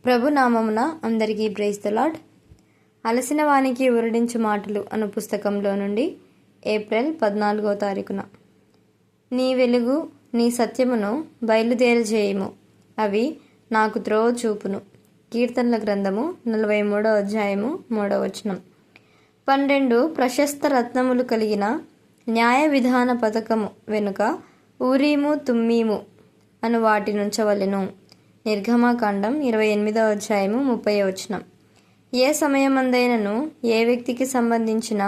ప్రభు నామమున అందరికీ praise the lord. అలసిన వానికి ఊరడించు మాటలు అను పుస్తకంలో నుండి ఏప్రిల్ 14వ తారీఖున. నీ వెలుగు నీ సత్యమును బయలుదేరజేయము, అవి నాకు త్రోవ చూపును. కీర్తనల గ్రంథము 43వ అధ్యాయము 3వ వచనం. 12 ప్రశస్త రత్నములు కలిగిన న్యాయ విధాన పథకము వెనుక ఊరీము తుమ్మీము అను వాటి నుంచవలెను. నిర్గమకాండం 28వ అధ్యాయము 30వ వచనం. ఏ సమయమందైనను ఏ వ్యక్తికి సంబంధించిన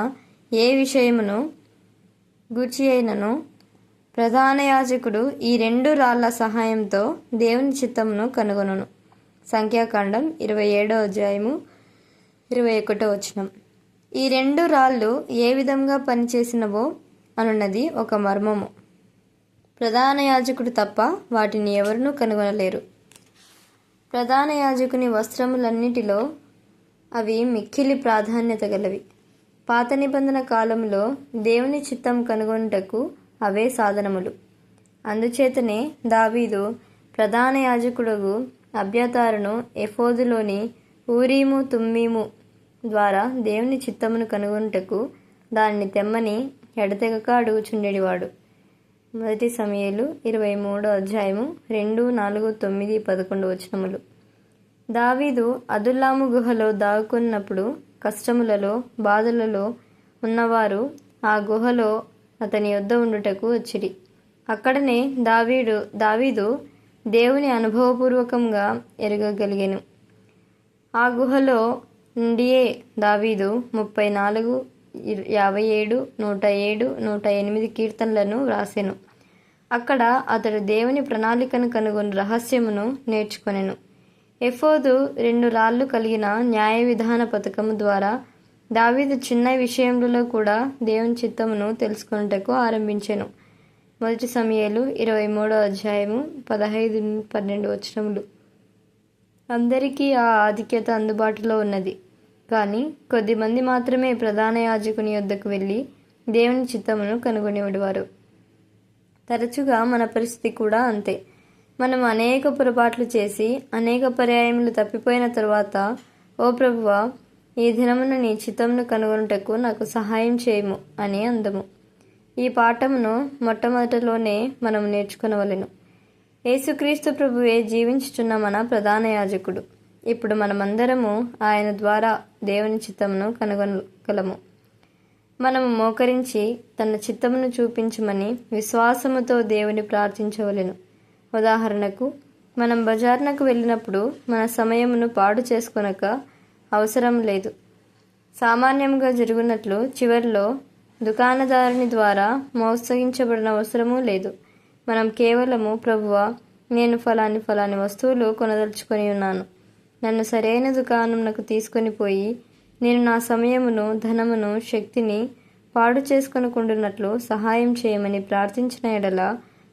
ఏ విషయమును గూర్చి అయినను ప్రధాన యాజకుడు ఈ 2 రాళ్ల సహాయంతో దేవుని చిత్తమును కనుగొనును. సంఖ్యాకాండం 27వ అధ్యాయము 21వ వచనం. ఈ 2 రాళ్ళు ఏ విధంగా పనిచేసినవో అనున్నది ఒక మర్మము. ప్రధాన యాజకుడు తప్ప వాటిని ఎవరునూ కనుగొనలేరు. ప్రధాన యాజకుని వస్త్రములన్నిటిలో అవి మిక్కిలి ప్రాధాన్యత గలవి. పాత నిబంధన కాలంలో దేవుని చిత్తం కనుగొనుటకు అవే సాధనములు. అందుచేతనే దావీదు ప్రధాన యాజకుడుగు అబ్యాతారును ఎఫోదులోని ఊరీము తుమ్మీము ద్వారా దేవుని చిత్తమును కనుగొనుటకు దానిని తెమ్మని ఎడతెగక అడుగుచుండెడివాడు. 1 సమూయేలు 23వ అధ్యాయము 2, 4, 9, 11 వచనములు. దావీదు అదుల్లాము గుహలో దాగుకున్నప్పుడు కష్టములలో బాధలలో ఉన్నవారు ఆ గుహలో అతని యొద్ద ఉండుటకు వచ్చిరి. అక్కడనే దావీదు దేవుని అనుభవపూర్వకంగా ఎరగగలిగెను. ఆ గుహలో నుండియే దావీదు 34, 57, 107, 108 కీర్తనలను వ్రాసెను. అక్కడ అతడు దేవుని ప్రణాళికను కనుగొని రహస్యమును నేర్చుకొనెను. ఎఫోదు 2 రాళ్ళు కలిగిన న్యాయ విధాన పథకము ద్వారా దావీదు చిన్న విషయములలో కూడా దేవుని చిత్తమును తెలుసుకొనుటకు ఆరంభించెను. 1 సమూయేలు 23వ అధ్యాయము 15, 12 వచనములు. అందరికీ ఆ ఆధిక్యత అందుబాటులో ఉన్నది, కానీ కొద్దిమంది మాత్రమే ప్రధాన యాజకుని యొద్దకు వెళ్ళి దేవుని చిత్తమును కనుగొనేవారు. తరచుగా మన పరిస్థితి కూడా అంతే. మనం అనేక పొరపాట్లు చేసి అనేక పర్యాయములు తప్పిపోయిన తరువాత, ఓ ప్రభువా, ఈ దినమున నీ చిత్తమును కనుగొనుటకు నాకు సహాయం చేయము అని అందము. ఈ పాఠమును మొట్టమొదటిలోనే మనం నేర్చుకొనవలెను. యేసుక్రీస్తు ప్రభువే జీవించుచున్న మన ప్రధాన యాజకుడు. ఇప్పుడు మనమందరము ఆయన ద్వారా దేవుని చిత్తమును కనుగొనగలము. మనము మోకరించి తన చిత్తమును చూపించమని విశ్వాసముతో దేవుని ప్రార్థించవలెను. ఉదాహరణకు, మనం బజార్నకు వెళ్ళినప్పుడు మన సమయమును పాడు చేసుకొనక అవసరం లేదు. సామాన్యంగా జరుగునట్లు చివరిలో దుకాణదారుని ద్వారా మోసగించబడిన అవసరమూ లేదు. మనం కేవలము, ప్రభువా, నేను ఫలాని వస్తువులు కొనదలుచుకొని ఉన్నాను, నన్ను సరైన దుకాణంనకు తీసుకొని పోయి నేను నా సమయమును, ధనమును, శక్తిని పాడు చేసుకొనకుండునట్లు సహాయం చేయమని ప్రార్థించిన ఎడల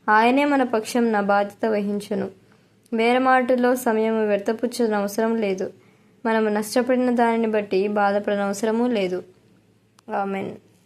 ఆయనే మన పక్షంన బాధ్యత వహించును. బేరమాటలో సమయము వ్యర్థపుచ్చనవసరం లేదు. మనము నష్టపడిన దానిని బట్టి బాధపడనవసరమూ లేదు. ఆమెన్.